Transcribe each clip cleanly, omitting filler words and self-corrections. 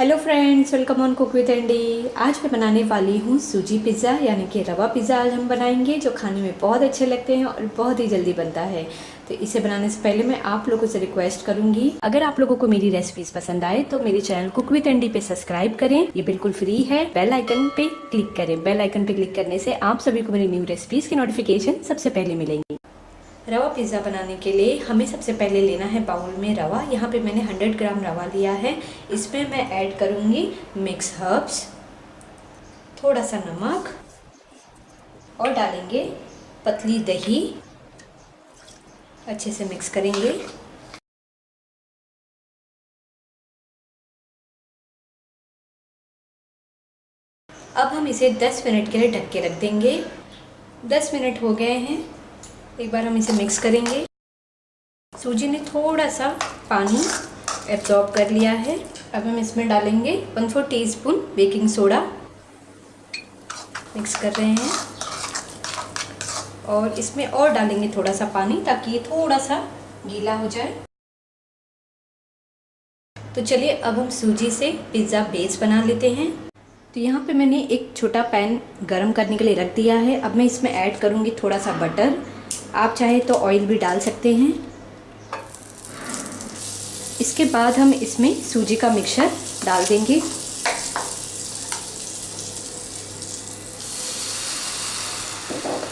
Hello friends, welcome on cook with Andy. आज मैं बनाने वाली हूँ सूजी पिज़्ज़ा यानी कि रवा पिज़्ज़ा। आज हम बनाएंगे जो खाने में बहुत अच्छे लगते हैं और बहुत ही जल्दी बनता है। तो इसे बनाने से पहले मैं आप लोगों से रिक्वेस्ट करूंगी, अगर आप लोगों को मेरी रेसिपीज पसंद आए तो मेरे चैनल कुक विद एंडी पे सब्सक्राइब करें। ये बिल्कुल फ्री है। बेल आइकन पे क्लिक करें। बेल आइकन पे क्लिक करने से आप सभी को मेरी न्यू रेसिपीज की नोटिफिकेशन सबसे पहले मिलेंगी। रवा पिज़्ज़ा बनाने के लिए हमें सबसे पहले लेना है बाउल में रवा। यहाँ पे मैंने 100 ग्राम रवा लिया है। इसमें मैं ऐड करूँगी मिक्स हर्ब्स, थोड़ा सा नमक और डालेंगे पतली दही। अच्छे से मिक्स करेंगे। अब हम इसे 10 मिनट के लिए ढक के रख देंगे। 10 मिनट हो गए हैं। एक बार हम इसे मिक्स करेंगे। सूजी ने थोड़ा सा पानी एब्जॉर्ब कर लिया है। अब हम इसमें डालेंगे 1/4 टीस्पून बेकिंग सोडा। मिक्स कर रहे हैं और इसमें और डालेंगे थोड़ा सा पानी ताकि ये थोड़ा सा गीला हो जाए। तो चलिए अब हम सूजी से पिज़्ज़ा बेस बना लेते हैं। तो यहाँ पे मैंने एक छोटा पैन गरम करने के लिए रख दिया है। अब मैं इसमें ऐड करूँगी थोड़ा सा बटर। आप चाहे तो ऑयल भी डाल सकते हैं। इसके बाद हम इसमें सूजी का मिक्सचर डाल देंगे।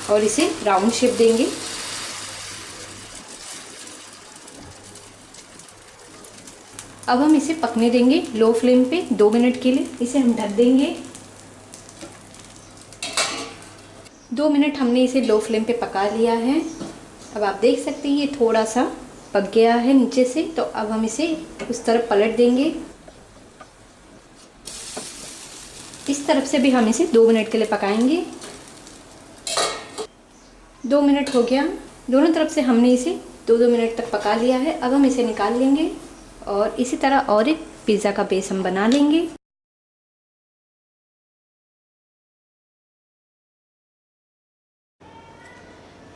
और इसे राउंड शेप देंगे। अब हम इसे पकने देंगे लो फ्लेम पे 2 मिनट के लिए। इसे हम ढक देंगे। 2 मिनट हमने इसे लो फ्लेम पे पका लिया है। अब आप देख सकते हैं ये थोड़ा सा पक गया है नीचे से। तो अब हम इसे उस तरफ पलट देंगे। इस तरफ से भी हम इसे 2 मिनट के लिए पकाएंगे। 2 मिनट हो गया। दोनों तरफ से हमने इसे 2-2 मिनट तक पका लिया है। अब हम इसे निकाल लेंगे और इसी तरह और एक पिज़्ज़ा का बेस हम बना लेंगे।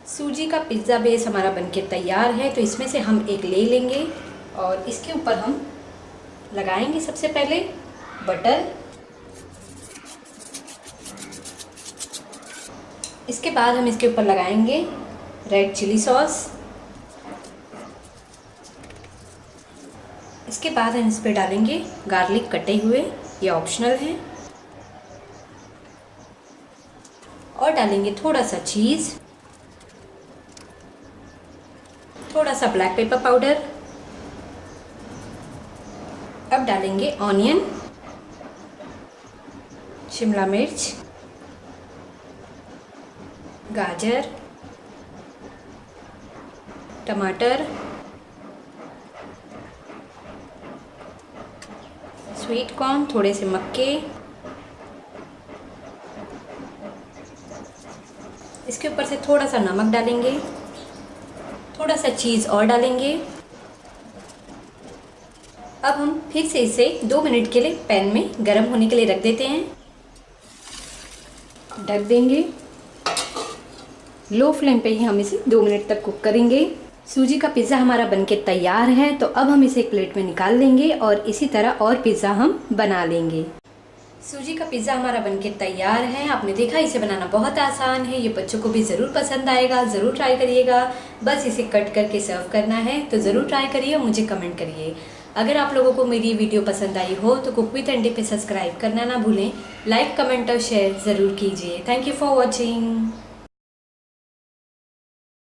सूजी का पिज़्ज़ा बेस हमारा बनके तैयार है। तो इसमें से हम एक ले लेंगे और इसके ऊपर हम लगाएंगे सबसे पहले बटर। इसके बाद हम इसके ऊपर लगाएंगे रेड चिली सॉस। इसके बाद हम इस पर डालेंगे गार्लिक कटे हुए, ये ऑप्शनल है। और डालेंगे थोड़ा सा चीज़, थोड़ा सा ब्लैक पेपर पाउडर। अब डालेंगे ऑनियन, शिमला मिर्च, गाजर, टमाटर, स्वीट कॉर्न, थोड़े से मक्के। इसके ऊपर से थोड़ा सा नमक डालेंगे, थोड़ा सा चीज़ और डालेंगे। अब हम फिर से इसे 2 मिनट के लिए पैन में गर्म होने के लिए रख देते हैं। ढक देंगे। लो फ्लेम पे ही हम इसे 2 मिनट तक कुक करेंगे। सूजी का पिज़्ज़ा हमारा बनके तैयार है। तो अब हम इसे एक प्लेट में निकाल लेंगे और इसी तरह और पिज़्ज़ा हम बना लेंगे। सूजी का पिज़्ज़ा हमारा बनके तैयार है। आपने देखा इसे बनाना बहुत आसान है। ये बच्चों को भी ज़रूर पसंद आएगा। ज़रूर ट्राई करिएगा। बस इसे कट करके सर्व करना है। तो ज़रूर ट्राई करिए, मुझे कमेंट करिए। अगर आप लोगों को मेरी वीडियो पसंद आई हो तो कुक विद एंडी पे सब्सक्राइब करना ना भूलें। लाइक, कमेंट और शेयर ज़रूर कीजिए। Thank you for watching.